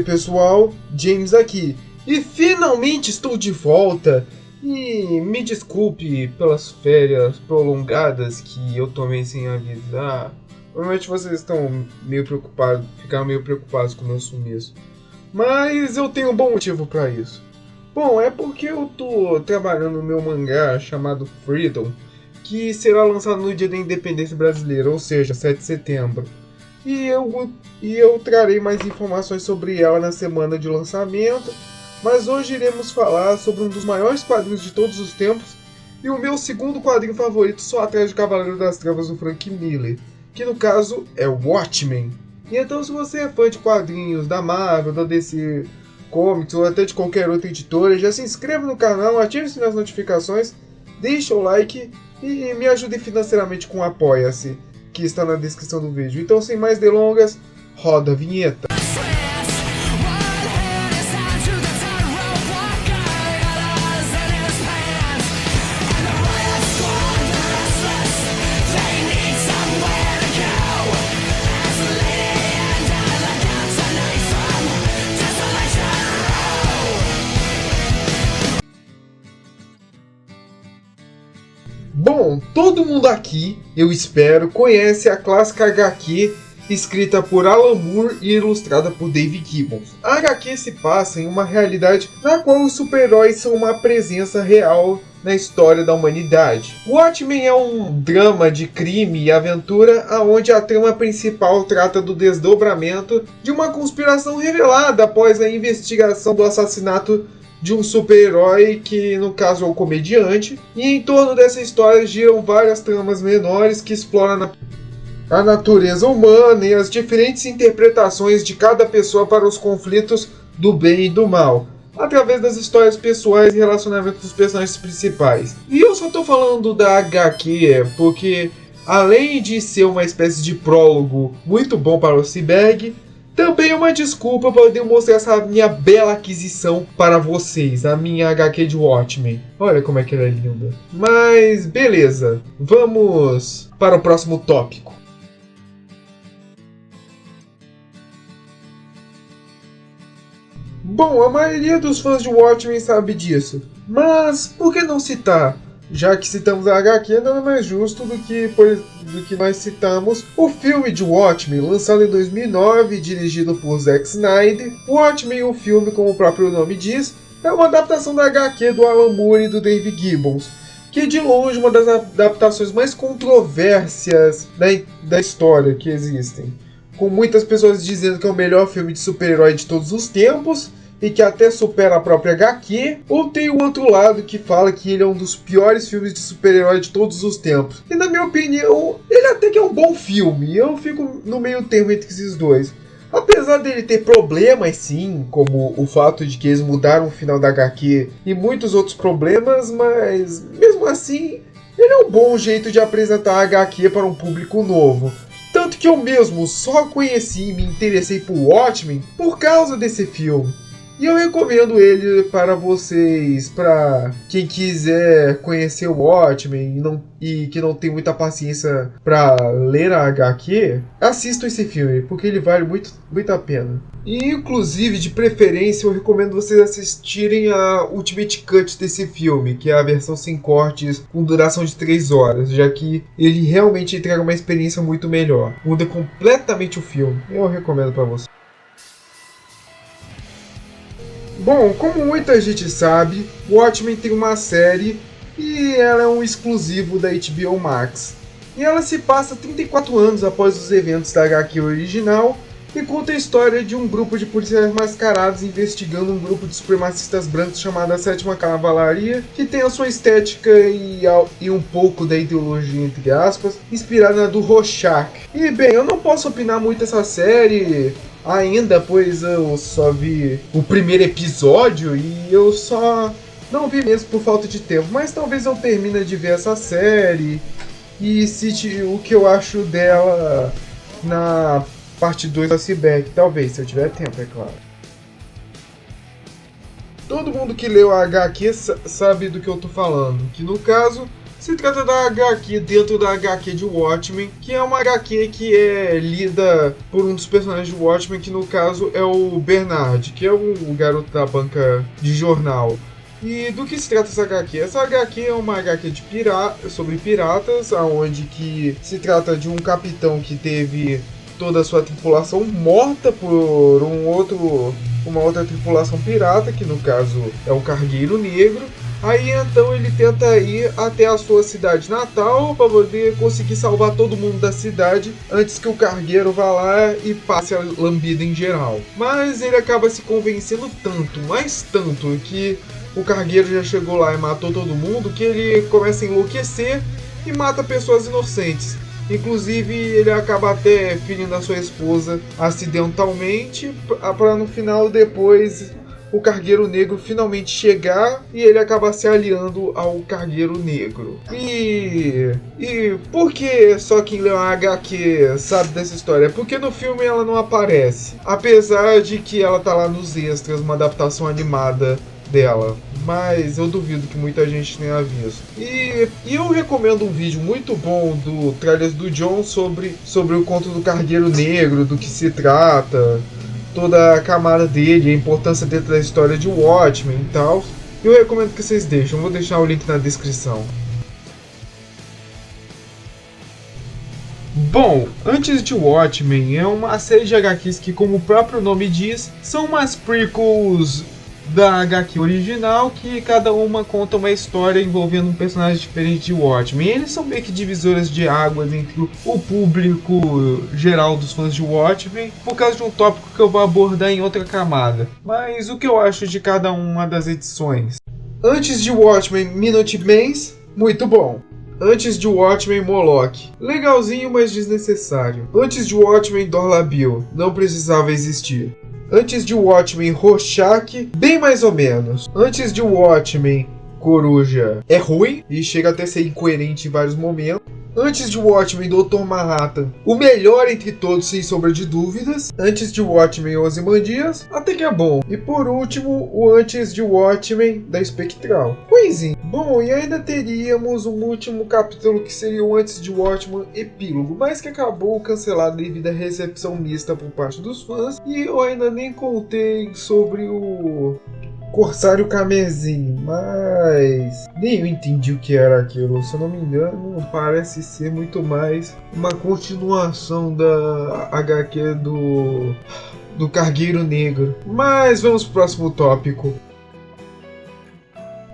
pessoal, James aqui. E finalmente estou de volta. E me desculpe pelas férias prolongadas que eu tomei sem avisar. Provavelmente vocês estão ficaram meio preocupados com o meu sumiço. Mas eu tenho um bom motivo para isso. Bom, é porque eu tô trabalhando no meu mangá chamado Freedom, que será lançado no dia da independência brasileira, ou seja, 7 de setembro. E eu trarei mais informações sobre ela na semana de lançamento, mas hoje iremos falar sobre um dos maiores quadrinhos de todos os tempos e o meu segundo quadrinho favorito só atrás de Cavaleiro das Trevas do Frank Miller, que no caso é Watchmen. E então, se você é fã de quadrinhos da Marvel, da DC Comics ou até de qualquer outra editora, já se inscreva no canal, ative as notificações, deixe o like e me ajude financeiramente com o Apoia-se, que está na descrição do vídeo. Então, sem mais delongas, roda a vinheta. Bom, todo mundo aqui, eu espero, conhece a clássica HQ escrita por Alan Moore e ilustrada por Dave Gibbons. A HQ se passa em uma realidade na qual os super-heróis são uma presença real na história da humanidade. Watchmen é um drama de crime e aventura onde a trama principal trata do desdobramento de uma conspiração revelada após a investigação do assassinato de um super-herói que, no caso, é o comediante, e em torno dessa história giram várias tramas menores que exploram a natureza humana e as diferentes interpretações de cada pessoa para os conflitos do bem e do mal, através das histórias pessoais e relacionamentos dos personagens principais. E eu só estou falando da HQ porque, além de ser uma espécie de prólogo muito bom para o Cyberg, também é uma desculpa para eu mostrar essa minha bela aquisição para vocês, a minha HQ de Watchmen. Olha como é que ela é linda. Mas beleza, vamos para o próximo tópico. Bom, a maioria dos fãs de Watchmen sabe disso, mas por que não citar? Já que citamos a HQ, nada mais justo do que nós citamos o filme de Watchmen, lançado em 2009, dirigido por Zack Snyder. Watchmen, o filme, como o próprio nome diz, é uma adaptação da HQ do Alan Moore e do Dave Gibbons, que é de longe uma das adaptações mais controversas da história que existem, com muitas pessoas dizendo que é o melhor filme de super-herói de todos os tempos, e que até supera a própria HQ, ou tem o outro lado que fala que ele é um dos piores filmes de super-herói de todos os tempos. E na minha opinião, ele até que é um bom filme, eu fico no meio termo entre esses dois. Apesar dele ter problemas sim, como o fato de que eles mudaram o final da HQ e muitos outros problemas, mas mesmo assim, ele é um bom jeito de apresentar a HQ para um público novo. Tanto que eu mesmo só conheci e me interessei por Watchmen por causa desse filme. E eu recomendo ele para vocês, para quem quiser conhecer o Watchmen e que não tem muita paciência para ler a HQ, assistam esse filme, porque ele vale muito, muito a pena. E inclusive, de preferência, eu recomendo vocês assistirem a Ultimate Cut desse filme, que é a versão sem cortes, com duração de 3 horas, já que ele realmente entrega uma experiência muito melhor. Muda completamente o filme, eu recomendo para vocês. Bom, como muita gente sabe, Watchmen tem uma série e ela é um exclusivo da HBO Max. E ela se passa 34 anos após os eventos da HQ original e conta a história de um grupo de policiais mascarados investigando um grupo de supremacistas brancos chamado a Sétima Cavalaria, que tem a sua estética e um pouco da ideologia, entre aspas, inspirada na do Rorschach. E bem, eu não posso opinar muito essa série ainda, pois eu só vi o primeiro episódio e eu só não vi mesmo por falta de tempo, mas talvez eu termine de ver essa série e cite o que eu acho dela na parte 2 da Cyberg, talvez, se eu tiver tempo, é claro. Todo mundo que leu a HQ sabe do que eu tô falando, que no caso Se trata da HQ dentro da HQ de Watchmen, que é uma HQ que é lida por um dos personagens de Watchmen, que no caso é o Bernard, que é o garoto da banca de jornal. E do que se trata essa HQ? Essa HQ é uma HQ de sobre piratas, onde que se trata de um capitão que teve toda a sua tripulação morta por uma outra tripulação pirata, que no caso é o Cargueiro Negro. Aí então ele tenta ir até a sua cidade natal para poder conseguir salvar todo mundo da cidade antes que o cargueiro vá lá e passe a lambida em geral. Mas ele acaba se convencendo tanto, mais tanto, que o cargueiro já chegou lá e matou todo mundo, que ele começa a enlouquecer e mata pessoas inocentes. Inclusive ele acaba até ferindo a sua esposa acidentalmente, para no final depois o Cargueiro Negro finalmente chegar e ele acabar se aliando ao Cargueiro Negro. E por que só quem leu a HQ sabe dessa história? Porque no filme ela não aparece. Apesar de que ela tá lá nos extras, uma adaptação animada dela. Mas eu duvido que muita gente tenha visto. E eu recomendo um vídeo muito bom do Trailers do John sobre o conto do Cargueiro Negro, do que se trata, toda a camada dele, a importância dentro da história de Watchmen e tal. Eu recomendo que vocês deixem, eu vou deixar o link na descrição. Bom, Antes de Watchmen é uma série de HQs que, como o próprio nome diz, são umas prequels da HQ original, que cada uma conta uma história envolvendo um personagem diferente de Watchmen. E eles são meio que divisoras de águas entre o público geral dos fãs de Watchmen, por causa de um tópico que eu vou abordar em outra camada. Mas o que eu acho de cada uma das edições? Antes de Watchmen, Minutemans, muito bom. Antes de Watchmen, Moloch, legalzinho, mas desnecessário. Antes de Watchmen, Dorlabil, não precisava existir. Antes de Watchmen, Rorschach, bem mais ou menos. Antes de Watchmen, Coruja, é ruim e chega até a ser incoerente em vários momentos. Antes de Watchmen, Dr. Manhattan, o melhor entre todos, sem sombra de dúvidas. Antes de Watchmen, Ozymandias, até que é bom. E por último, o antes de Watchmen, da Espectral. Ruimzinho. Bom, e ainda teríamos um último capítulo que seria o antes de Watchmen Epílogo, mas que acabou cancelado devido à recepção mista por parte dos fãs. E eu ainda nem contei sobre o Corsário Carmesim, mas nem eu entendi o que era aquilo. Se eu não me engano, parece ser muito mais uma continuação da HQ do Cargueiro Negro. Mas vamos pro próximo tópico.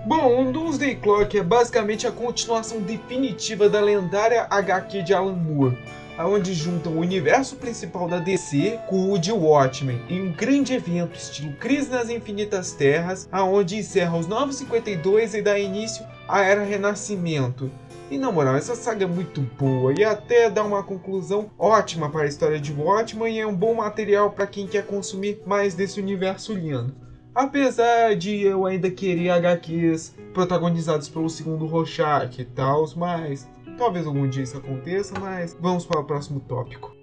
Bom, o Doomsday Clock é basicamente a continuação definitiva da lendária HQ de Alan Moore, onde juntam o universo principal da DC com o de Watchmen em um grande evento estilo Crise nas Infinitas Terras, aonde encerra os 952 e dá início à Era Renascimento. E na moral, essa saga é muito boa e até dá uma conclusão ótima para a história de Watchmen e é um bom material para quem quer consumir mais desse universo lindo. Apesar de eu ainda querer HQs protagonizados pelo segundo Rorschach e tal, mas talvez algum dia isso aconteça, mas vamos para o próximo tópico.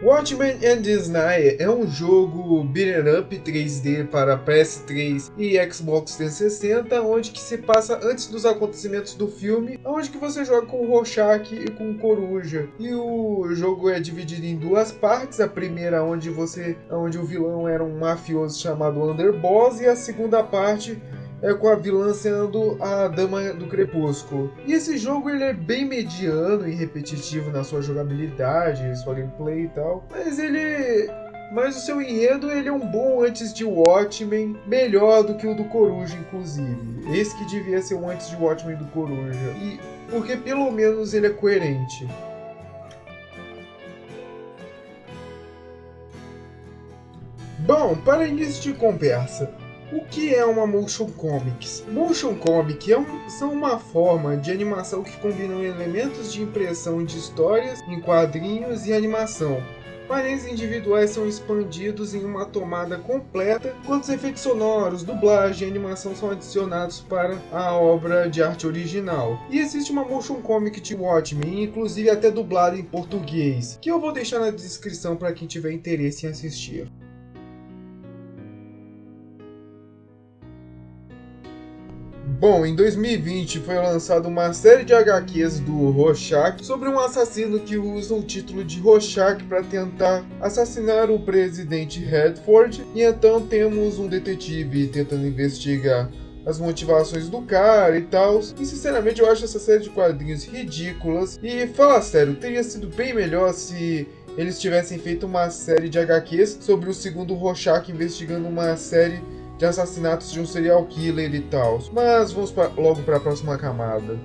Watchmen and Disney é um jogo beat'em up 3D para PS3 e Xbox 360, onde que se passa antes dos acontecimentos do filme, onde que você joga com o Rorschach e com o Coruja. E o jogo é dividido em duas partes, a primeira onde o vilão era um mafioso chamado Underboss, e a segunda parte é com a vilã sendo a Dama do Crepúsculo. E esse jogo ele é bem mediano e repetitivo na sua jogabilidade, sua gameplay e tal, mas o seu enredo ele é um bom antes de Watchmen, melhor do que o do Coruja, inclusive. Esse que devia ser o antes de Watchmen do Coruja, e porque pelo menos ele é coerente. Bom, para início de conversa, o que é uma Motion Comics? Motion Comic são uma forma de animação que combinam elementos de impressão de histórias em quadrinhos e animação. Painéis individuais são expandidos em uma tomada completa, enquanto os efeitos sonoros, dublagem e animação são adicionados para a obra de arte original. E existe uma Motion Comic de Watchmen, inclusive até dublada em português, que eu vou deixar na descrição para quem tiver interesse em assistir. Bom, em 2020 foi lançada uma série de HQs do Rorschach sobre um assassino que usa o título de Rorschach para tentar assassinar o presidente Redford. E então temos um detetive tentando investigar as motivações do cara e tal. E sinceramente eu acho essa série de quadrinhos ridículas. E fala sério, teria sido bem melhor se eles tivessem feito uma série de HQs sobre o segundo Rorschach investigando uma série de assassinatos de um serial killer e tal. Mas vamos logo para a próxima camada.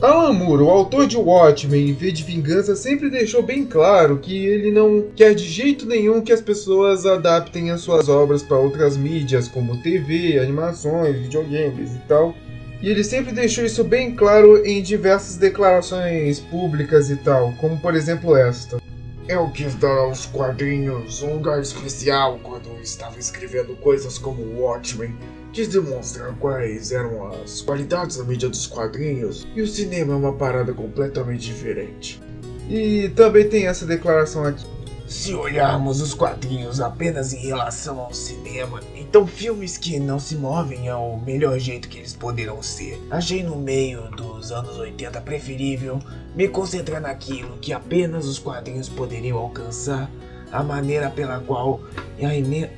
Alan Moore, o autor de Watchmen e V de Vingança, sempre deixou bem claro que ele não quer de jeito nenhum que as pessoas adaptem as suas obras para outras mídias, como TV, animações, videogames e tal. E ele sempre deixou isso bem claro em diversas declarações públicas e tal, como por exemplo esta. Eu quis dar aos quadrinhos um lugar especial quando estava escrevendo coisas como Watchmen. Quis demonstrar quais eram as qualidades da mídia dos quadrinhos, e o cinema é uma parada completamente diferente. E também tem essa declaração aqui. Se olharmos os quadrinhos apenas em relação ao cinema, então filmes que não se movem é o melhor jeito que eles poderão ser. Achei no meio dos anos 80 preferível me concentrar naquilo que apenas os quadrinhos poderiam alcançar, a maneira pela qual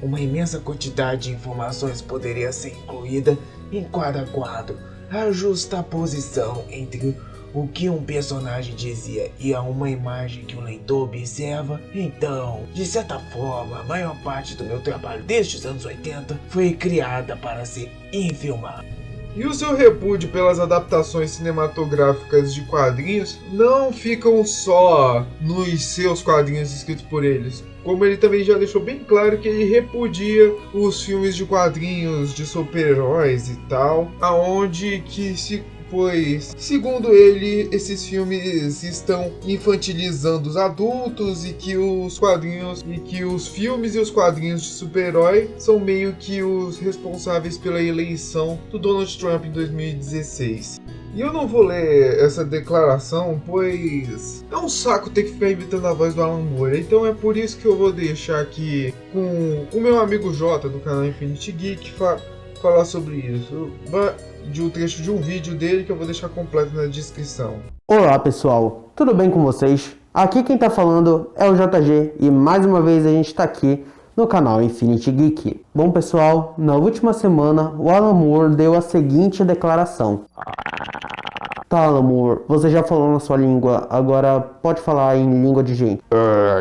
uma imensa quantidade de informações poderia ser incluída em cada quadro, a justa posição entre o que um personagem dizia e a uma imagem que o leitor observa. Então, de certa forma, a maior parte do meu trabalho desde os anos 80 foi criada para ser infilmada. E o seu repúdio pelas adaptações cinematográficas de quadrinhos não ficam só nos seus quadrinhos escritos por eles, como ele também já deixou bem claro que ele repudia os filmes de quadrinhos de super-heróis e tal, aonde que pois, segundo ele, esses filmes estão infantilizando os adultos e que os filmes e os quadrinhos de super-herói são meio que os responsáveis pela eleição do Donald Trump em 2016. E eu não vou ler essa declaração, pois é um saco ter que ficar imitando a voz do Alan Moore. Então é por isso que eu vou deixar aqui com o meu amigo Jota do canal Infinity Geek falar sobre isso. De um trecho de um vídeo dele que eu vou deixar completo na descrição. Olá pessoal, tudo bem com vocês? Aqui quem tá falando é o JG e mais uma vez a gente tá aqui no canal Infinity Geek. Bom pessoal, na última semana o Alan Moore deu a seguinte declaração. Tá, Alan Moore, você já falou na sua língua, agora pode falar em língua de gente.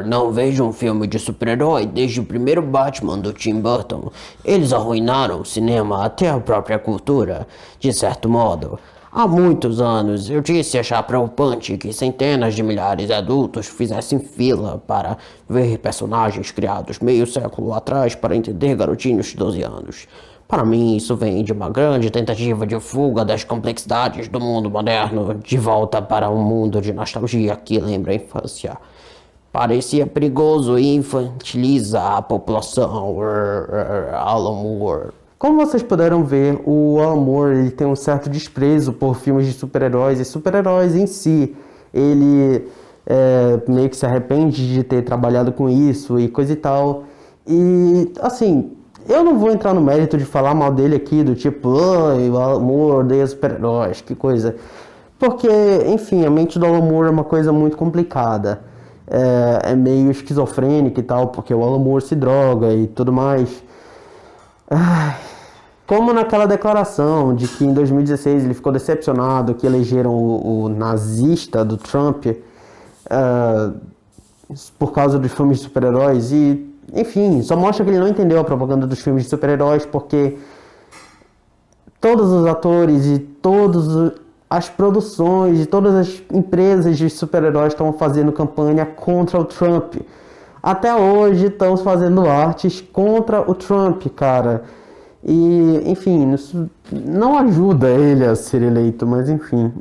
Não vejo um filme de super-herói desde o primeiro Batman do Tim Burton. Eles arruinaram o cinema até a própria cultura, de certo modo. Há muitos anos eu disse achar preocupante que centenas de milhares de adultos fizessem fila para ver personagens criados meio século atrás para entender garotinhos de 12 anos. Para mim, isso vem de uma grande tentativa de fuga das complexidades do mundo moderno, de volta para um mundo de nostalgia que lembra a infância. Parecia perigoso e infantiliza a população. Alan Moore. Como vocês puderam ver, o Alan Moore ele tem um certo desprezo por filmes de super-heróis e super-heróis em si. Ele meio que se arrepende de ter trabalhado com isso e coisa e tal. E, assim, eu não vou entrar no mérito de falar mal dele aqui, do tipo, o Alan Moore odeia super-heróis, que coisa. Porque, enfim, a mente do Alan Moore é uma coisa muito complicada. É meio esquizofrênica e tal, porque o Alan Moore se droga e tudo mais. Como naquela declaração de que em 2016 ele ficou decepcionado que elegeram o nazista do Trump por causa dos filmes de super-heróis e, enfim, só mostra que ele não entendeu a propaganda dos filmes de super-heróis porque todos os atores e todas as produções e todas as empresas de super-heróis estão fazendo campanha contra o Trump. Até hoje estão fazendo artes contra o Trump, cara. E, enfim, isso não ajuda ele a ser eleito, mas enfim.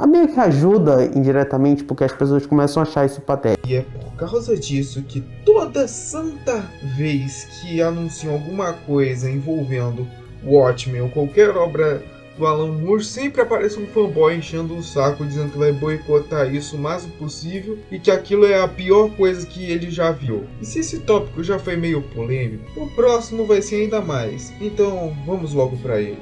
Meio que ajuda indiretamente, porque as pessoas começam a achar isso patético. E é por causa disso que toda santa vez que anunciam alguma coisa envolvendo Watchmen ou qualquer obra do Alan Moore, sempre aparece um fanboy enchendo o saco, dizendo que vai boicotar isso o máximo possível e que aquilo é a pior coisa que ele já viu. E se esse tópico já foi meio polêmico, o próximo vai ser ainda mais. Então vamos logo para ele.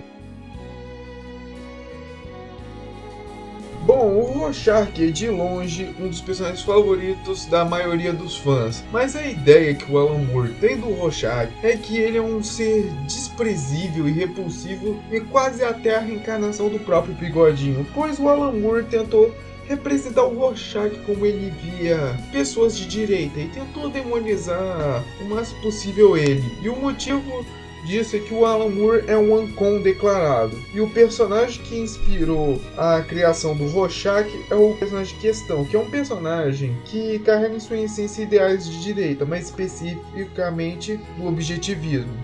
Bom, o Rorschach é de longe um dos personagens favoritos da maioria dos fãs, mas a ideia que o Alan Moore tem do Rorschach é que ele é um ser desprezível e repulsivo e quase até a reencarnação do próprio Bigodinho, pois o Alan Moore tentou representar o Rorschach como ele via pessoas de direita e tentou demonizar o máximo possível ele. E o motivo disso é que o Alan Moore é um Ancon declarado. E o personagem que inspirou a criação do Rorschach é o personagem Questão, que é um personagem que carrega em sua essência ideais de direita, mais especificamente do objetivismo.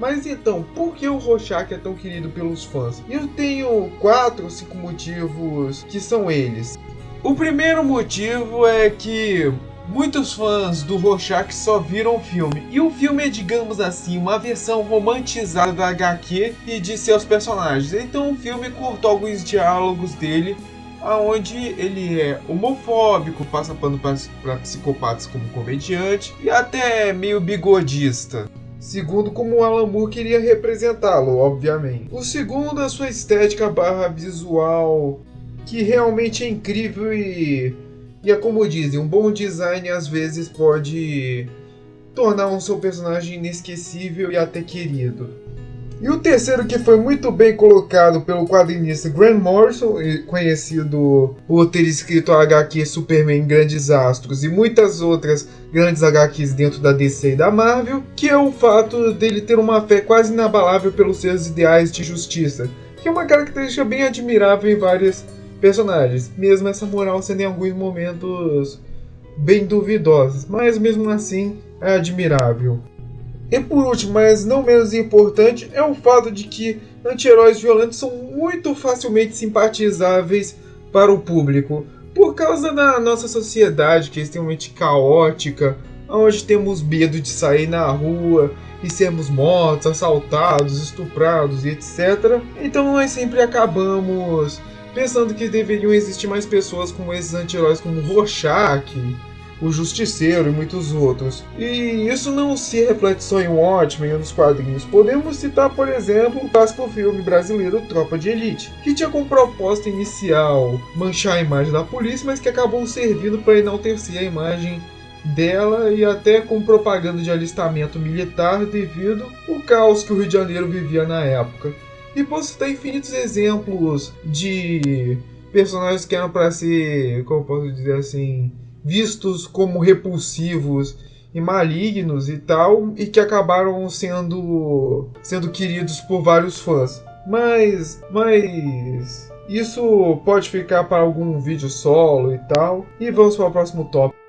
Mas então, por que o Rorschach é tão querido pelos fãs? Eu tenho 4 ou 5 motivos que são eles. O primeiro motivo é que muitos fãs do Rorschach só viram o filme, e o filme é, digamos assim, uma versão romantizada da HQ e de seus personagens. Então o filme cortou alguns diálogos dele, onde ele é homofóbico, passa pano para psicopatas como comediante e até meio bigodista. Segundo, como o Alan Moore queria representá-lo, obviamente. O segundo, a sua estética visual, que realmente é incrível e é como dizem, um bom design às vezes pode tornar um seu personagem inesquecível e até querido. E o terceiro, que foi muito bem colocado pelo quadrinista Grant Morrison, conhecido por ter escrito a HQ Superman Grandes Astros e muitas outras grandes HQs dentro da DC e da Marvel, que é o fato dele ter uma fé quase inabalável pelos seus ideais de justiça, que é uma característica bem admirável em várias personagens, mesmo essa moral sendo em alguns momentos bem duvidosa, mas mesmo assim é admirável. E por último, mas não menos importante, é o fato de que anti-heróis violentos são muito facilmente simpatizáveis para o público, por causa da nossa sociedade, que é extremamente caótica, onde temos medo de sair na rua e sermos mortos, assaltados, estuprados e etc. Então nós sempre acabamos pensando que deveriam existir mais pessoas como esses anti-heróis, como Rorschach, o Justiceiro e muitos outros. E isso não se reflete só em Watchmen ou nos quadrinhos. Podemos citar, por exemplo, o clássico filme brasileiro Tropa de Elite, que tinha como proposta inicial manchar a imagem da polícia, mas que acabou servindo para enaltecer a imagem dela e até com propaganda de alistamento militar devido ao caos que o Rio de Janeiro vivia na época. E posso citar infinitos exemplos de personagens que eram para ser, como posso dizer assim, vistos como repulsivos e malignos e tal, e que acabaram sendo queridos por vários fãs. Mas isso pode ficar para algum vídeo solo e tal. E vamos para o próximo tópico.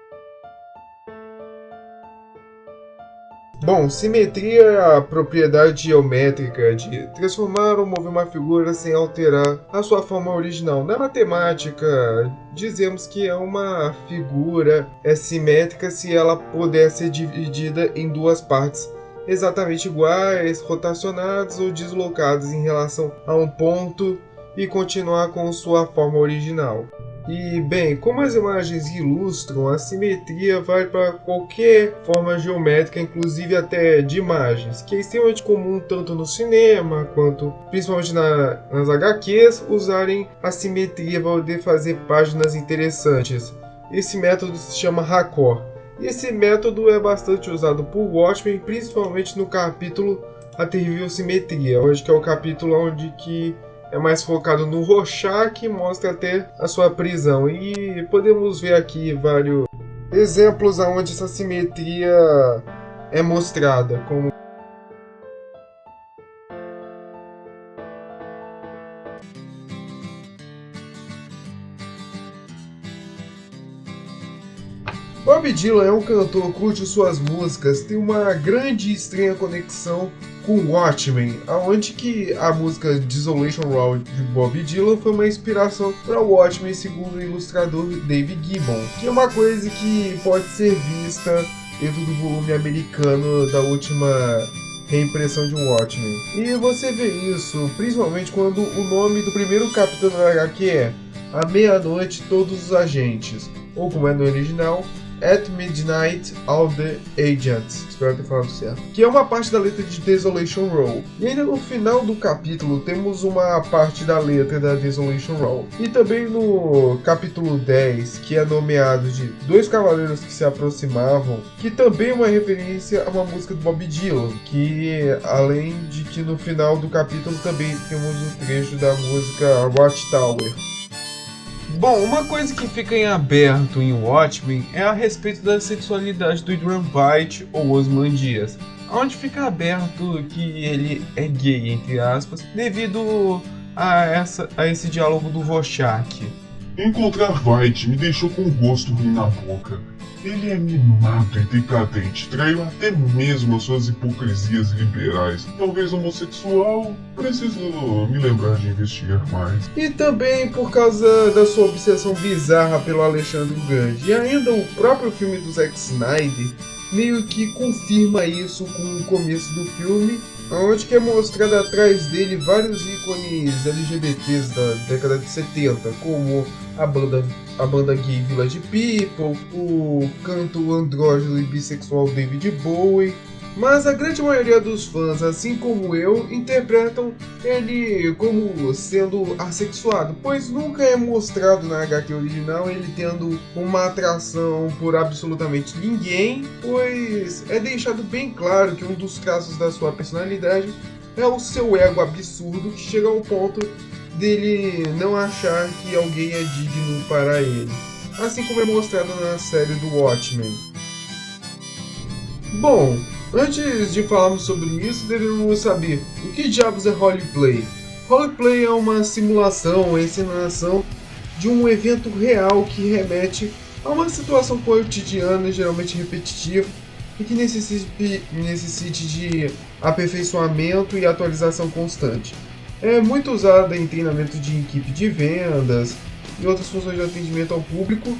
Bom, simetria é a propriedade geométrica de transformar ou mover uma figura sem alterar a sua forma original. Na matemática, dizemos que uma figura é simétrica se ela puder ser dividida em duas partes exatamente iguais, rotacionadas ou deslocadas em relação a um ponto e continuar com sua forma original. E, bem, como as imagens ilustram, a simetria vai para qualquer forma geométrica, inclusive até de imagens, que é extremamente comum tanto no cinema quanto, principalmente nas HQs, usarem a simetria para poder fazer páginas interessantes. Esse método se chama Raccord. E esse método é bastante usado por Watchmen, principalmente no capítulo A Terrível Simetria, hoje que é o capítulo onde que é mais focado no Rorschach, que mostra até a sua prisão. E podemos ver aqui vários exemplos onde essa simetria é mostrada. Como Bob Dylan é um cantor cujas suas músicas têm uma grande e estranha conexão com Watchmen, aonde que a música Desolation Road de Bob Dylan foi uma inspiração para Watchmen, segundo o ilustrador Dave Gibbon, que é uma coisa que pode ser vista dentro do volume americano da última reimpressão de Watchmen. E você vê isso principalmente quando o nome do primeiro capítulo da HQ é À Meia-Noite Todos os Agentes, ou como é no original, At Midnight All the Agents, espero ter falado certo, que é uma parte da letra de Desolation Row. E ainda no final do capítulo temos uma parte da letra da Desolation Row. E também no capítulo 10, que é nomeado de Dois Cavaleiros que se Aproximavam, que também é uma referência a uma música do Bob Dylan, que além de que no final do capítulo também temos um trecho da música Watchtower. Bom, uma coisa que fica em aberto em Watchmen é a respeito da sexualidade do Adrian Veidt ou Ozymandias, onde fica aberto que ele é gay, entre aspas, devido a esse diálogo do Rorschach. Encontrar Veidt me deixou com um gosto ruim na boca. Ele é mimado e decadente, traiu até mesmo as suas hipocrisias liberais. Talvez homossexual, preciso me lembrar de investigar mais. E também por causa da sua obsessão bizarra pelo Alexandre Grande. E ainda o próprio filme do Zack Snyder meio que confirma isso com o começo do filme, onde que é mostrado atrás dele vários ícones LGBTs da década de 70, como a banda gay Village People, o canto andrógeno e bissexual David Bowie. Mas a grande maioria dos fãs, assim como eu, interpretam ele como sendo assexuado, pois nunca é mostrado na HQ original ele tendo uma atração por absolutamente ninguém, pois é deixado bem claro que um dos traços da sua personalidade é o seu ego absurdo, que chega ao ponto dele não achar que alguém é digno para ele, assim como é mostrado na série do Watchmen. Bom, antes de falarmos sobre isso, devemos saber o que diabos é roleplay. Roleplay é uma simulação ou encenação de um evento real que remete a uma situação cotidiana, geralmente repetitiva, e que necessite de aperfeiçoamento e atualização constante. É muito usada em treinamento de equipe de vendas e outras funções de atendimento ao público,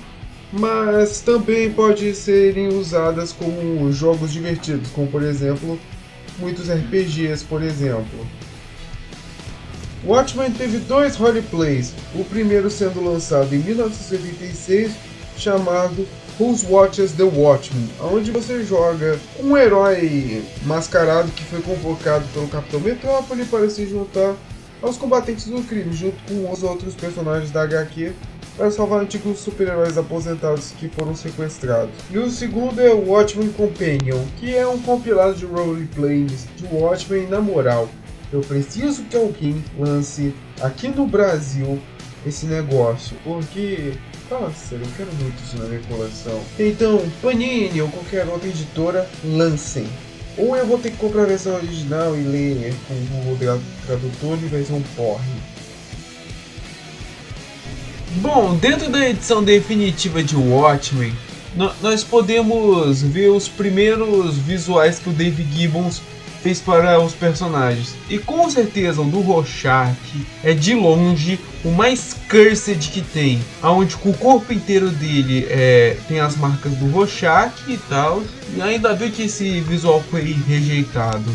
mas também pode serem usadas como jogos divertidos, como por exemplo, muitos RPGs, por exemplo. Watchmen teve 2 roleplays, o primeiro sendo lançado em 1986, chamado Who Watches the Watchmen, onde você joga um herói mascarado que foi convocado pelo Capitão Metrópole para se juntar aos combatentes do crime, junto com os outros personagens da HQ, para salvar antigos super-heróis aposentados que foram sequestrados. E o segundo é o Watchmen Companion, que é um compilado de roleplays de Watchmen. Na moral, eu preciso que alguém lance aqui no Brasil esse negócio, porque, fala sério, eu quero muito isso na minha coleção. Então, Panini ou qualquer outra editora, lancem. Ou eu vou ter que comprar a versão original e ler com o Google Tradutor e vai ser um porre. Bom, dentro da edição definitiva de Watchmen, nós podemos ver os primeiros visuais que o Dave Gibbons fez para os personagens. E com certeza o do Rorschach é de longe o mais cursed que tem, onde o corpo inteiro dele tem as marcas do Rorschach e tal. E ainda bem que esse visual foi rejeitado.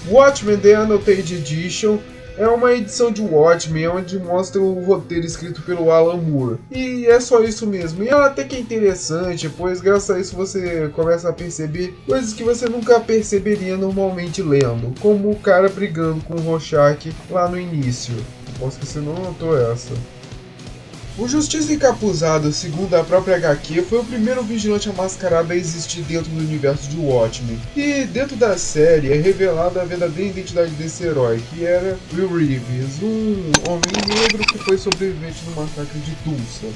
Watchmen The Annotated Edition é uma edição de Watchmen onde mostra o roteiro escrito pelo Alan Moore. E é só isso mesmo. E ela até que é interessante, pois graças a isso você começa a perceber coisas que você nunca perceberia normalmente lendo, como o cara brigando com o Rorschach lá no início. Aposto que você não notou essa. O Justiça Encapuzado, segundo a própria HQ, foi o primeiro vigilante mascarado a existir dentro do universo de Watchmen. E dentro da série é revelada a verdadeira identidade desse herói, que era Will Reeves, um homem negro que foi sobrevivente no massacre de Tulsa.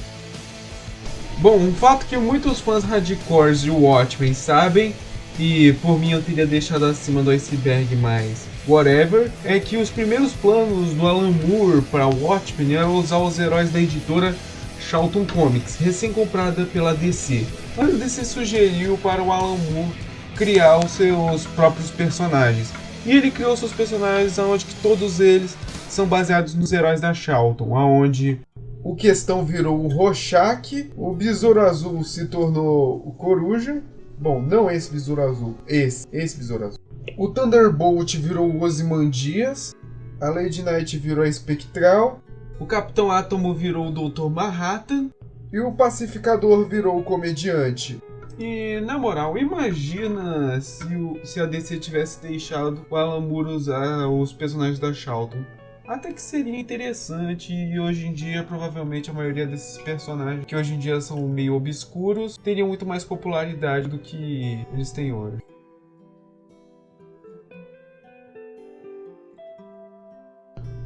Bom, um fato que muitos fãs hardcores de Watchmen sabem, e por mim eu teria deixado acima do iceberg, mas whatever, é que os primeiros planos do Alan Moore para Watchmen eram usar os heróis da editora Charlton Comics, recém-comprada pela DC. Mas a DC sugeriu para o Alan Moore criar os seus próprios personagens. E ele criou seus personagens onde que todos eles são baseados nos heróis da Charlton, aonde o Questão virou o Rorschach, o Besouro Azul se tornou o Coruja, Bom, não esse Besouro Azul. Esse Besouro Azul. O Thunderbolt virou o Ozymandias. A Lady Knight virou a Espectral. O Capitão Átomo virou o Dr. Manhattan. E o Pacificador virou o Comediante. E, na moral, imagina se a DC tivesse deixado o Alan Moore usar os personagens da Charlton. Até que seria interessante, e hoje em dia, provavelmente, a maioria desses personagens, que hoje em dia são meio obscuros, teriam muito mais popularidade do que eles têm hoje.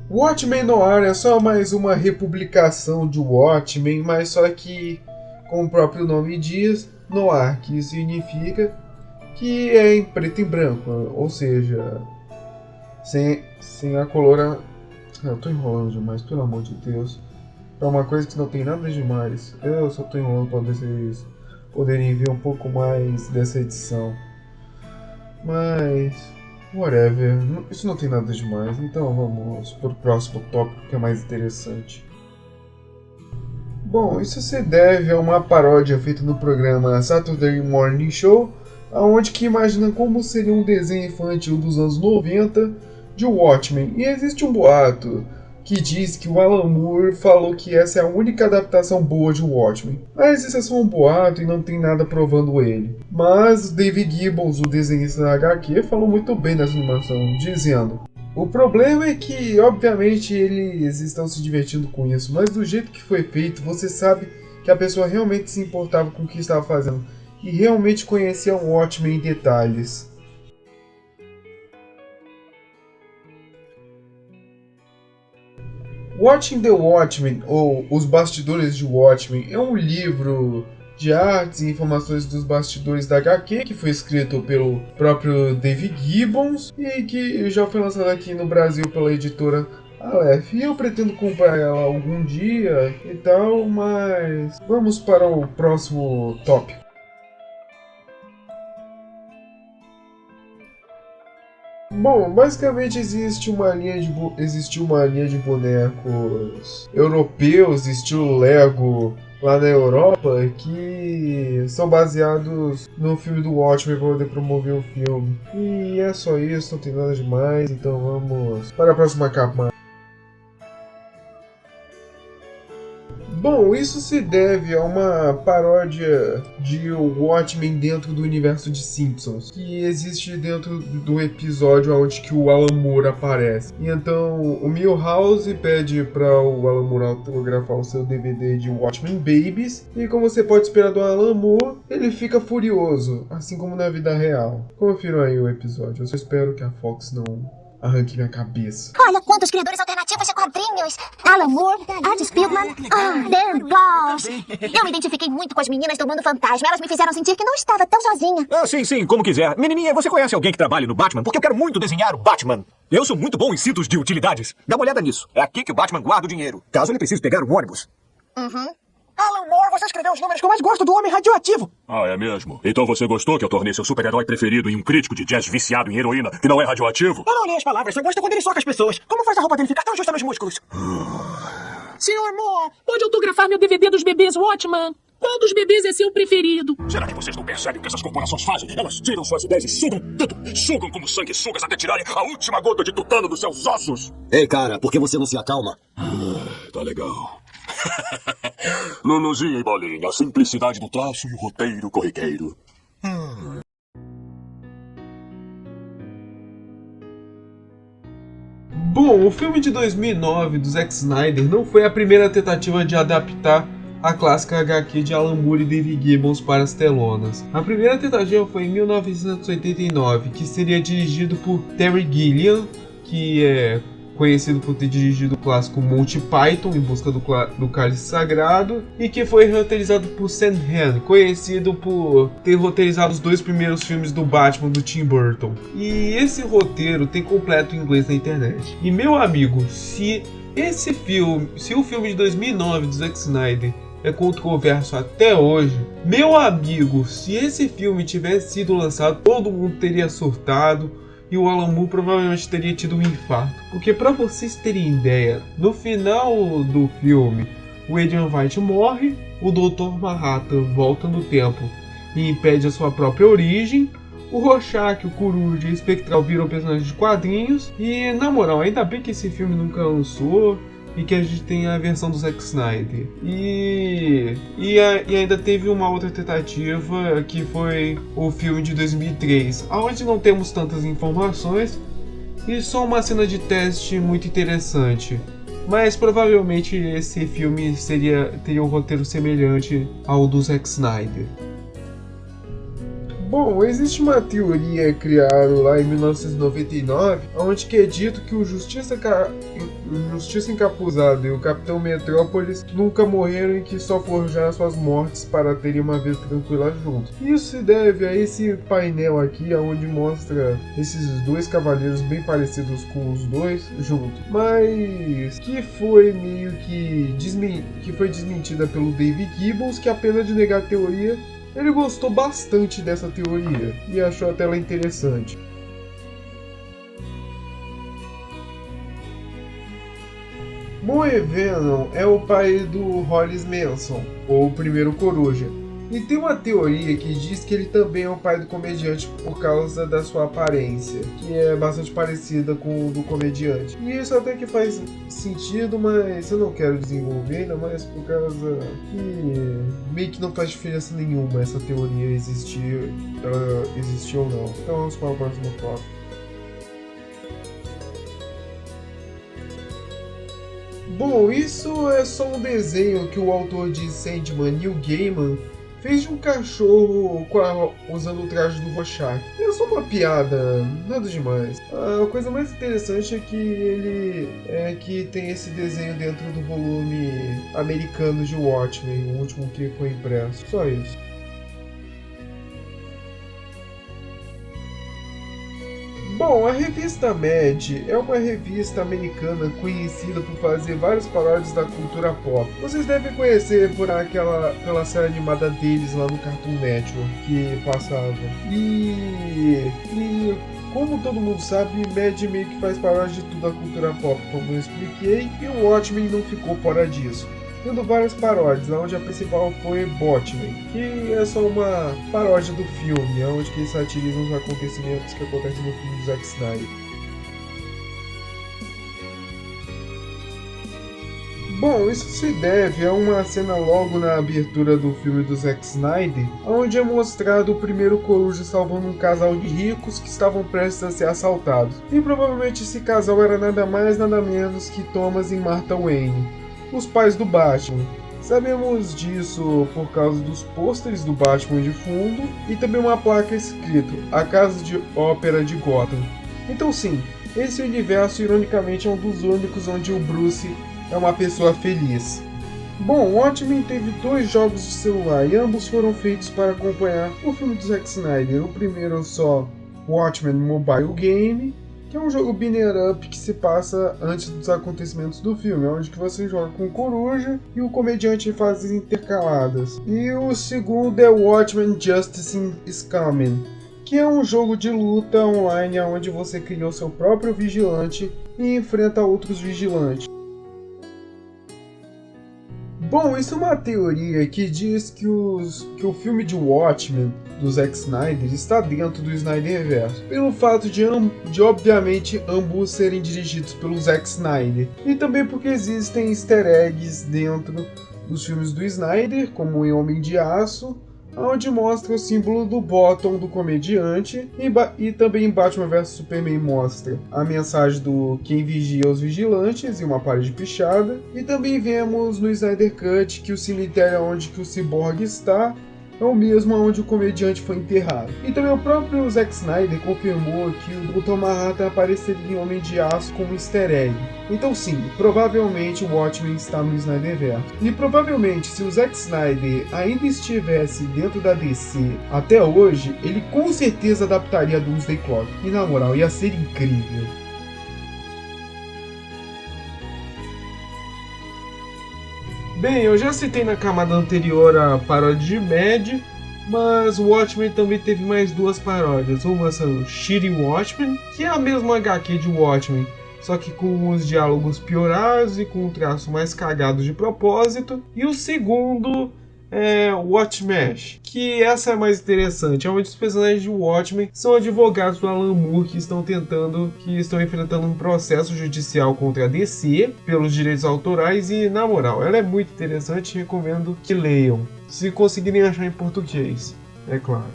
Watchmen Noir é só mais uma republicação de Watchmen, mas só que, como o próprio nome diz, Noir, que significa que é em preto e branco, ou seja, sem a color. Eu tô enrolando demais, pelo amor de Deus. É uma coisa que não tem nada demais. Eu só tô enrolando para vocês poderem ver um pouco mais dessa edição. Mas, whatever, isso não tem nada demais. Então vamos pro próximo tópico que é mais interessante. Bom, isso se deve a uma paródia feita no programa Saturday Morning Show, onde que imagina como seria um desenho infantil dos anos 90 de Watchmen. E existe um boato que diz que o Alan Moore falou que essa é a única adaptação boa de Watchmen. Mas isso é só um boato e não tem nada provando ele. Mas David Gibbons, o desenhista da HQ, falou muito bem nessa animação, dizendo: o problema é que, obviamente, eles estão se divertindo com isso, mas do jeito que foi feito, você sabe que a pessoa realmente se importava com o que estava fazendo e realmente conhecia o Watchmen em detalhes. Watching the Watchmen, ou Os Bastidores de Watchmen, é um livro de artes e informações dos bastidores da HQ, que foi escrito pelo próprio David Gibbons e que já foi lançado aqui no Brasil pela editora Aleph. E eu pretendo comprar ela algum dia e tal, mas vamos para o próximo tópico. Bom, basicamente existiu uma linha de bonecos europeus, estilo Lego, lá na Europa, que são baseados no filme do Watchmen para poder promover o filme. E é só isso, não tem nada demais, então vamos para a próxima capa. Bom, isso se deve a uma paródia de Watchmen dentro do universo de Simpsons, que existe dentro do episódio onde que o Alan Moore aparece. E então o Milhouse pede para o Alan Moore autografar o seu DVD de Watchmen Babies, e como você pode esperar do Alan Moore, ele fica furioso, assim como na vida real. Confiram aí o episódio, eu só espero que a Fox não arranque minha cabeça. Olha quantos criadores alternativos de quadrinhos! Alan Moore, Art Spiegelman, Dan Bloss. Eu me identifiquei muito com as meninas do Mundo Fantasma. Elas me fizeram sentir que não estava tão sozinha. Sim, como quiser. Menininha, você conhece alguém que trabalhe no Batman? Porque eu quero muito desenhar o Batman. Eu sou muito bom em cintos de utilidades. Dá uma olhada nisso. É aqui que o Batman guarda o dinheiro, caso ele precise pegar um ônibus. Alan Moore, você escreveu os números que eu mais gosto do Homem Radioativo. Ah, é mesmo? Então você gostou que eu tornei seu super-herói preferido em um crítico de jazz viciado em heroína que não é radioativo? Eu não olhei as palavras, só gosto quando ele soca as pessoas. Como faz a roupa dele ficar tão justa nos músculos? Senhor Moore, pode autografar meu DVD dos bebês Watchman? Qual dos bebês é seu preferido? Será que vocês não percebem o que essas corporações fazem? Elas tiram suas ideias e sugam tudo. Sugam como sanguessugas até tirarem a última gota de tutano dos seus ossos. Ei, cara, por que você não se acalma? Tá legal. Luluzinha e bolinha, a simplicidade do traço e o roteiro corriqueiro. Bom, o filme de 2009 do Zack Snyder não foi a primeira tentativa de adaptar a clássica HQ de Alan Moore e David Gibbons para as telonas. A primeira tentativa foi em 1989, que seria dirigido por Terry Gilliam, que é conhecido por ter dirigido o clássico Monty Python, Em Busca do Cálice Sagrado, e que foi roteirizado por Sam Raimi, conhecido por ter roteirizado os dois primeiros filmes do Batman do Tim Burton. E esse roteiro tem completo em inglês na internet. E meu amigo, se o filme de 2009 do Zack Snyder é controverso até hoje, meu amigo, se esse filme tivesse sido lançado, todo mundo teria surtado e o Alan Moore provavelmente teria tido um infarto. Porque, para vocês terem ideia, no final do filme, o Adrian Veidt morre, o Dr. Manhattan volta no tempo e impede a sua própria origem. O Rorschach, o Coruja e o Espectral viram personagens de quadrinhos. E, na moral, ainda bem que esse filme nunca lançou e que a gente tem a versão do Zack Snyder. E ainda teve uma outra tentativa, que foi o filme de 2003, onde não temos tantas informações e só uma cena de teste muito interessante. Mas provavelmente esse filme teria um roteiro semelhante ao do Zack Snyder. Bom, existe uma teoria criada lá em 1999, onde que é dito que o Justiça Encapuzado e o Capitão Metrópolis nunca morreram e que só forjaram suas mortes para terem uma vida tranquila juntos. Isso se deve a esse painel aqui, onde mostra esses dois cavaleiros bem parecidos com os dois juntos, mas que foi meio que foi desmentida pelo Dave Gibbons, que apesar de negar a teoria, ele gostou bastante dessa teoria e achou até ela interessante. Moe Venom é o pai do Hollis Manson, ou o primeiro Coruja. E tem uma teoria que diz que ele também é o pai do comediante por causa da sua aparência, que é bastante parecida com o do comediante. E isso até que faz sentido, mas eu não quero desenvolver, ainda mais por causa que meio que não faz diferença nenhuma essa teoria existir ou não. Então vamos para o próximo tópico. Bom, isso é só um desenho que o autor de Sandman, Neil Gaiman, fez de um cachorro usando o traje do Rorschach. É só uma piada, nada demais. A coisa mais interessante é que tem esse desenho dentro do volume americano de Watchmen, o último que foi impresso. Só isso. Bom, a revista Mad é uma revista americana conhecida por fazer várias paródias da cultura pop. Vocês devem conhecer pela série animada deles lá no Cartoon Network que passava. E como todo mundo sabe, Mad meio que faz paródia de tudo da cultura pop, como eu expliquei, e o Watchmen não ficou fora disso, tendo várias paródias, onde a principal foi Botman, que é só uma paródia do filme, onde eles satirizam os acontecimentos que acontecem no filme do Zack Snyder. Bom, isso se deve a uma cena logo na abertura do filme do Zack Snyder, onde é mostrado o primeiro Coruja salvando um casal de ricos que estavam prestes a ser assaltados. E provavelmente esse casal era nada mais nada menos que Thomas e Martha Wayne, os pais do Batman. Sabemos disso por causa dos pôsteres do Batman de fundo e também uma placa escrito A Casa de Ópera de Gotham. Então sim, esse universo ironicamente é um dos únicos onde o Bruce é uma pessoa feliz. Bom, Watchmen teve 2 jogos de celular e ambos foram feitos para acompanhar o filme do Zack Snyder. O primeiro só Watchmen Mobile Game, que é um jogo binner up que se passa antes dos acontecimentos do filme, onde que você joga com o Coruja e o comediante em fases intercaladas. E o segundo é Watchmen Justice is Coming, que é um jogo de luta online onde você cria o seu próprio vigilante e enfrenta outros vigilantes. Bom, isso é uma teoria que diz que o filme de Watchmen do Zack Snyder está dentro do Snyderverse, pelo fato de obviamente ambos serem dirigidos pelo Zack Snyder, e também porque existem easter eggs dentro dos filmes do Snyder, como em Homem de Aço, onde mostra o símbolo do bottom do comediante, e também em Batman vs Superman mostra a mensagem do quem vigia os vigilantes e uma parede pichada, e também vemos no Snyder Cut que o cemitério onde que o Cyborg está é o mesmo onde o comediante foi enterrado. E também o próprio Zack Snyder confirmou que o Dr. Manhattan apareceria em Homem de Aço como easter egg. Então sim, provavelmente o Watchmen está no Snyderverse. E provavelmente se o Zack Snyder ainda estivesse dentro da DC até hoje, ele com certeza adaptaria Doomsday Clock. E na moral, ia ser incrível. Bem, eu já citei na camada anterior a paródia de Mad, mas o Watchmen também teve mais 2 paródias. Uma são Shitty Watchmen, que é a mesma HQ de Watchmen, só que com os diálogos piorados e com um traço mais cagado de propósito. E o segundo é Watchmesh, que essa é a mais interessante, onde os personagens de Watchmen são advogados do Alan Moore que estão enfrentando um processo judicial contra a DC pelos direitos autorais e, na moral, ela é muito interessante e recomendo que leiam, se conseguirem achar em português, é claro.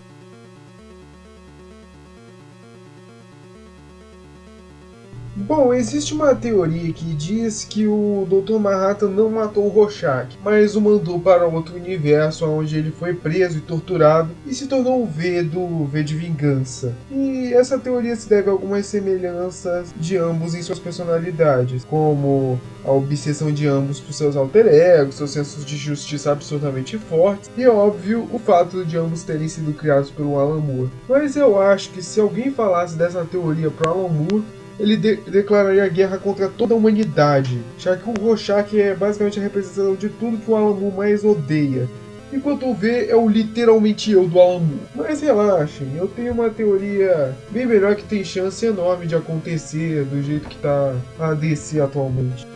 Bom, existe uma teoria que diz que o Dr. Manhattan não matou o Rorschach, mas o mandou para outro universo onde ele foi preso e torturado e se tornou o V do V de Vingança. E essa teoria se deve a algumas semelhanças de ambos em suas personalidades, como a obsessão de ambos por seus alter egos, seus sensos de justiça absolutamente fortes e, óbvio, o fato de ambos terem sido criados pelo Alan Moore. Mas eu acho que se alguém falasse dessa teoria para Alan Moore, ele declararia guerra contra toda a humanidade, já que o Rorschach é basicamente a representação de tudo que o Alan Moore mais odeia, enquanto o V é o literalmente eu do Alan Moore. Mas relaxem, eu tenho uma teoria bem melhor que tem chance enorme de acontecer do jeito que tá a DC atualmente.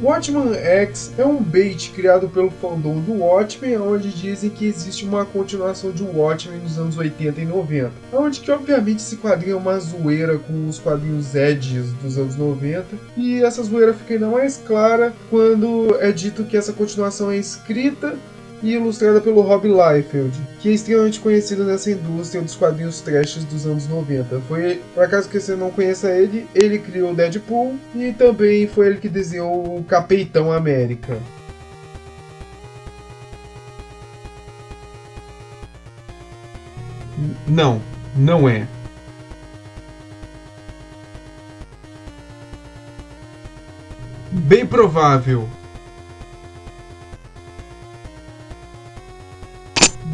Watchman X é um bait criado pelo fandom do Watchmen, onde dizem que existe uma continuação de Watchmen nos anos 80 e 90, onde que obviamente esse quadrinho é uma zoeira com os quadrinhos Edges dos anos 90, e essa zoeira fica ainda mais clara quando é dito que essa continuação é escrita e ilustrada pelo Rob Liefeld, que é extremamente conhecido nessa indústria dos quadrinhos trashes dos anos 90. Foi, por acaso que você não conheça ele criou Deadpool e também foi ele que desenhou o Capitão América. Não é. Bem provável.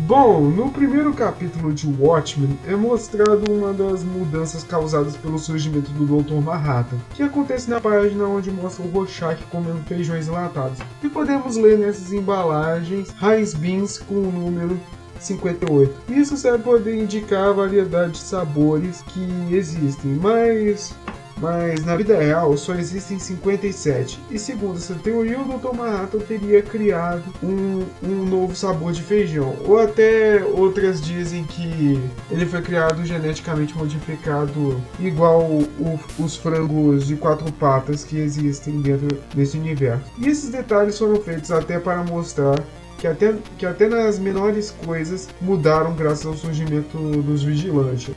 Bom, no primeiro capítulo de Watchmen é mostrado uma das mudanças causadas pelo surgimento do Dr. Manhattan, que acontece na página onde mostra o Rorschach comendo feijões enlatados. E podemos ler nessas embalagens Heinz Beans com o número 58. Isso serve para poder indicar a variedade de sabores que existem, mas na vida real só existem 57. E segundo essa teoria, o Dr. Manhattan teria criado um novo sabor de feijão. Ou até outras dizem que ele foi criado geneticamente modificado igual os frangos de 4 patas que existem dentro desse universo. E esses detalhes foram feitos até para mostrar que até nas menores coisas mudaram graças ao surgimento dos vigilantes.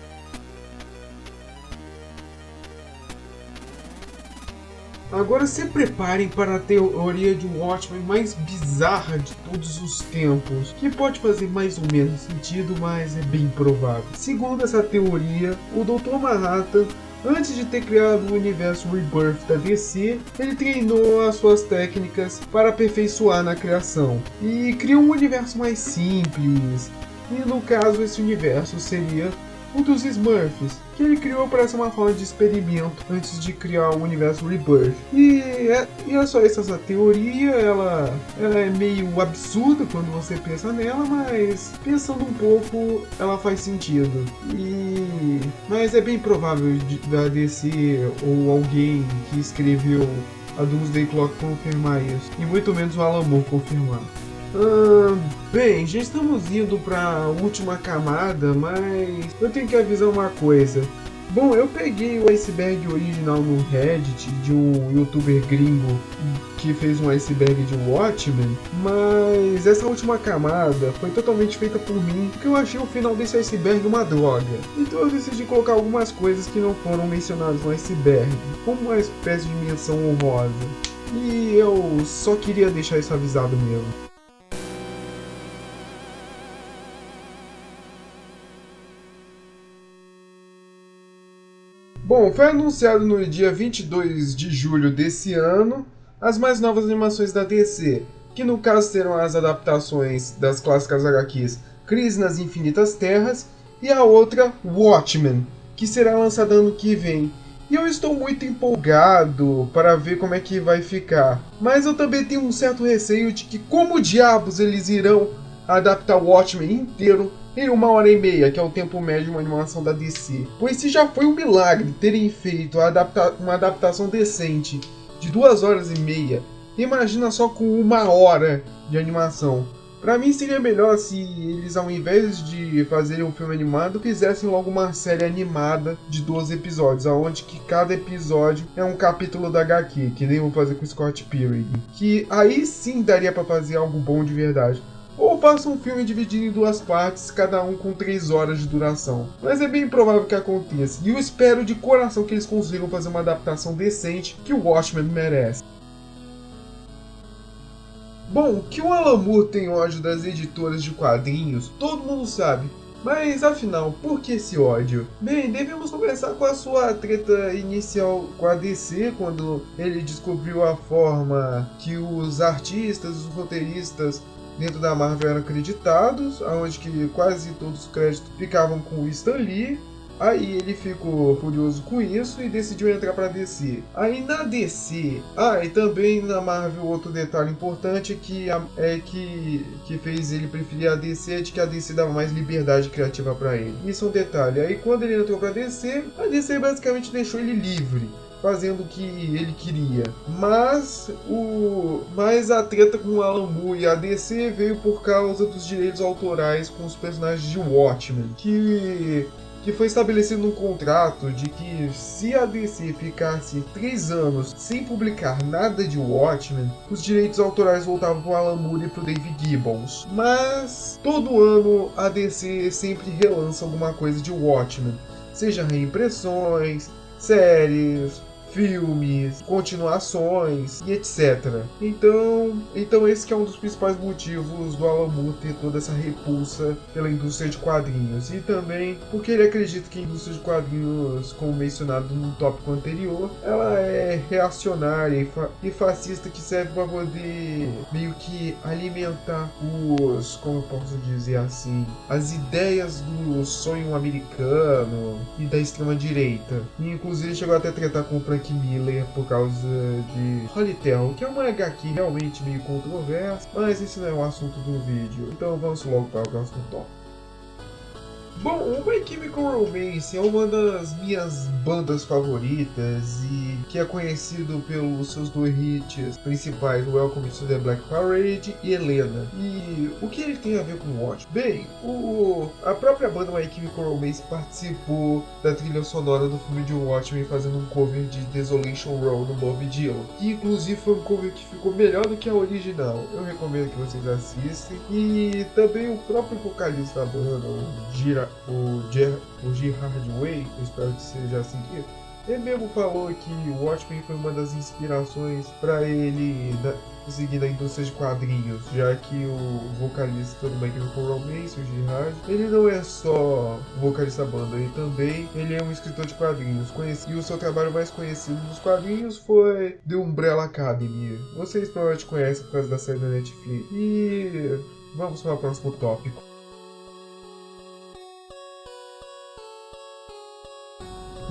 Agora se preparem para a teoria de Watchmen mais bizarra de todos os tempos, que pode fazer mais ou menos sentido, mas é bem provável. Segundo essa teoria, o Dr. Manhattan, antes de ter criado o universo Rebirth da DC, ele treinou as suas técnicas para aperfeiçoar na criação e criou um universo mais simples. E no caso, esse universo seria o dos Smurfs, que ele criou para ser uma forma de experimento antes de criar o universo Rebirth. E é só essa teoria, ela é meio absurda quando você pensa nela, mas pensando um pouco, ela faz sentido. Mas é bem provável da DC ou alguém que escreveu a Doomsday Clock confirmar isso, e muito menos o Alan Moore confirmar. Bem, já estamos indo para a última camada, mas eu tenho que avisar uma coisa. Bom, eu peguei o iceberg original no Reddit de um youtuber gringo que fez um iceberg de Watchmen, mas essa última camada foi totalmente feita por mim, porque eu achei o final desse iceberg uma droga. Então eu decidi colocar algumas coisas que não foram mencionadas no iceberg, como uma espécie de menção honrosa. E eu só queria deixar isso avisado mesmo. Bom, foi anunciado no dia 22 de julho desse ano as mais novas animações da DC, que no caso serão as adaptações das clássicas HQs Crise nas Infinitas Terras e a outra Watchmen, que será lançada ano que vem. E eu estou muito empolgado para ver como é que vai ficar, mas eu também tenho um certo receio de que como diabos eles irão adaptar o Watchmen inteiro em 1h30, que é o tempo médio de uma animação da DC. Pois se já foi um milagre terem feito uma adaptação decente de 2h30 Imagina só com 1 hora de animação. Pra mim seria melhor se eles, ao invés de fazerem um filme animado, fizessem logo uma série animada de 12 episódios, onde que cada episódio é um capítulo da HQ, que nem vão fazer com Scott Pilgrim. Que aí sim daria pra fazer algo bom de verdade. Ou faça um filme dividido em 2 partes, cada um com 3 horas de duração. Mas é bem provável que aconteça, e eu espero de coração que eles consigam fazer uma adaptação decente que o Watchmen merece. Bom, que o Alan Moore tem ódio das editoras de quadrinhos, todo mundo sabe. Mas afinal, por que esse ódio? Bem, devemos começar com a sua treta inicial com a DC, quando ele descobriu a forma que os artistas, os roteiristas dentro da Marvel eram acreditados, onde que quase todos os créditos ficavam com o Stan Lee. Aí ele ficou furioso com isso e decidiu entrar pra DC. Aí na DC... e também na Marvel outro detalhe importante que fez ele preferir a DC é de que a DC dava mais liberdade criativa pra ele. Isso é um detalhe. Aí quando ele entrou pra DC, a DC basicamente deixou ele livre, fazendo o que ele queria. Mas a treta com o Alan Moore e a DC veio por causa dos direitos autorais com os personagens de Watchmen, que foi estabelecido num contrato de que se a DC ficasse 3 anos sem publicar nada de Watchmen, os direitos autorais voltavam para o Alan Moore e para o Dave Gibbons. Mas todo ano a DC sempre relança alguma coisa de Watchmen, seja reimpressões, séries, filmes, continuações e etc. Então esse que é um dos principais motivos do Alan Moore ter toda essa repulsa pela indústria de quadrinhos. E também porque ele acredita que a indústria de quadrinhos, como mencionado no tópico anterior, ela é reacionária e fascista, que serve para poder meio que alimentar como eu posso dizer assim, as ideias do sonho americano e da extrema direita. E inclusive chegou até a tretar com o Frank Miller por causa de Holy Terror, que é uma HQ realmente meio controversa, mas esse não é o assunto do vídeo, então vamos logo para o próximo tópico. Bom, o My Chemical Romance é uma das minhas bandas favoritas e que é conhecido pelos seus 2 hits principais, Welcome to the Black Parade e Helena. E o que ele tem a ver com o Watchmen? Bem, a própria banda My Chemical Romance participou da trilha sonora do filme de Watchmen, fazendo um cover de Desolation Row do Bob Dylan, que inclusive foi um cover que ficou melhor do que a original. Eu recomendo que vocês assistem. E também o próprio vocalista da banda, o Gerard Way, eu espero que seja assim que ele mesmo falou que o Watchmen foi uma das inspirações para ele seguir na indústria de quadrinhos, já que o vocalista do My Chemical Romance, o Gerard, ele não é só vocalista da banda, ele é um escritor de quadrinhos, e o seu trabalho mais conhecido nos quadrinhos foi The Umbrella Academy. Vocês provavelmente conhecem por causa da série da Netflix. E vamos para o próximo tópico.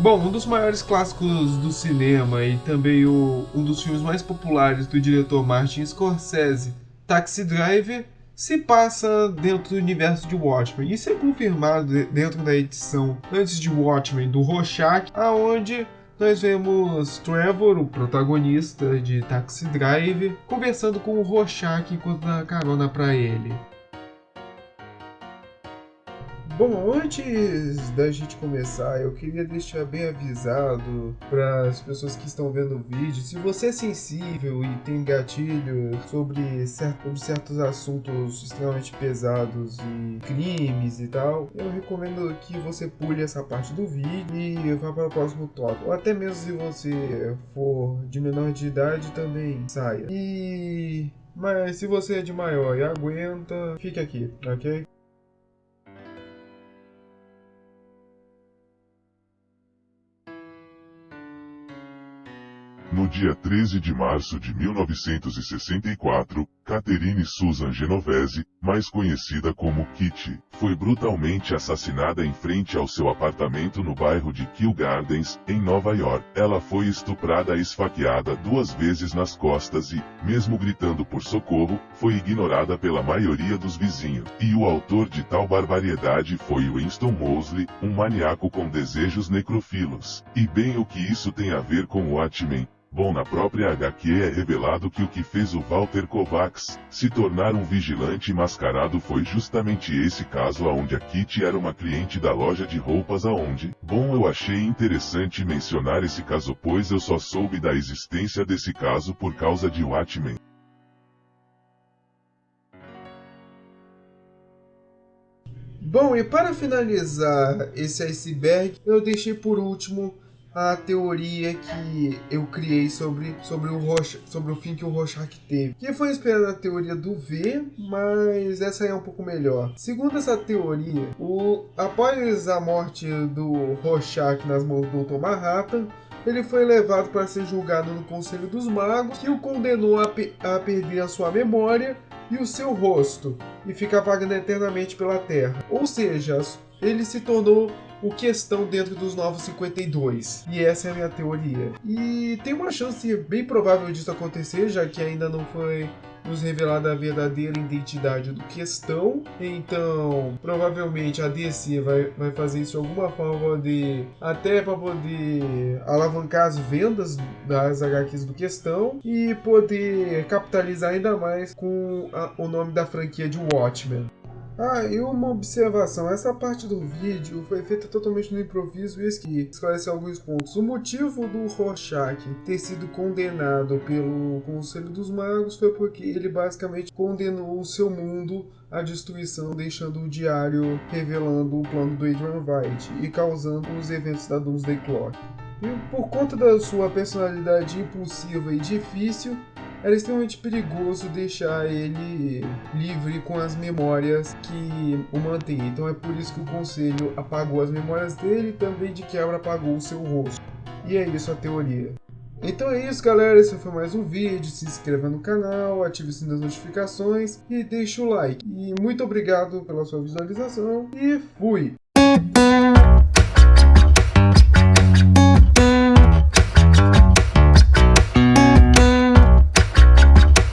Bom, um dos maiores clássicos do cinema e também um dos filmes mais populares do diretor Martin Scorsese, Taxi Driver, se passa dentro do universo de Watchmen. Isso é confirmado dentro da edição antes de Watchmen do Rorschach, aonde nós vemos Trevor, o protagonista de Taxi Driver, conversando com o Rorschach enquanto dá carona pra ele. Bom, antes da gente começar, eu queria deixar bem avisado para as pessoas que estão vendo o vídeo, se você é sensível e tem gatilho sobre certos assuntos extremamente pesados e crimes e tal, eu recomendo que você pule essa parte do vídeo e vá para o próximo tópico. Ou até mesmo se você for de menor de idade, também saia. Mas se você é de maior e aguenta, fique aqui, ok? No dia 13 de março de 1964, Catherine Susan Genovese, mais conhecida como Kitty, foi brutalmente assassinada em frente ao seu apartamento no bairro de Kew Gardens, em Nova York. Ela foi estuprada e esfaqueada 2 vezes nas costas e, mesmo gritando por socorro, foi ignorada pela maioria dos vizinhos. E o autor de tal barbaridade foi Winston Moseley, um maníaco com desejos necrofilos. E bem, o que isso tem a ver com Watchmen? Bom, na própria HQ é revelado que o que fez o Walter Kovacs se tornar um vigilante mascarado foi justamente esse caso aonde a Kitty era uma cliente da loja de roupas aonde. Bom, eu achei interessante mencionar esse caso pois eu só soube da existência desse caso por causa de Watchmen. Bom, e para finalizar esse iceberg, eu deixei por último a teoria que eu criei sobre o fim que o Rorschach teve. Que foi inspirada na teoria do V, mas essa aí é um pouco melhor. Segundo essa teoria, após a morte do Rorschach nas mãos do Dr. Manhattan, ele foi levado para ser julgado no Conselho dos Magos, que o condenou a perder a sua memória e o seu rosto, e ficar vagando eternamente pela Terra. Ou seja, ele se tornou o Questão dentro dos Novos 52. E essa é a minha teoria. E tem uma chance bem provável disso acontecer, já que ainda não foi nos revelada a verdadeira identidade do Questão. Então, provavelmente a DC vai fazer isso de alguma forma até para poder alavancar as vendas das HQs do Questão e poder capitalizar ainda mais com o nome da franquia de Watchmen. E uma observação, essa parte do vídeo foi feita totalmente no improviso e isso que esclarece alguns pontos. O motivo do Rorschach ter sido condenado pelo Conselho dos Magos foi porque ele basicamente condenou o seu mundo à destruição, deixando o diário revelando o plano do Adrian Veidt e causando os eventos da Doomsday Clock. E por conta da sua personalidade impulsiva e difícil, era extremamente perigoso deixar ele livre com as memórias que o mantêm. Então é por isso que o Conselho apagou as memórias dele e também de quebra apagou o seu rosto. E é isso a teoria. Então é isso, galera, esse foi mais um vídeo. Se inscreva no canal, ative o sininho das notificações e deixe o like. E muito obrigado pela sua visualização e fui!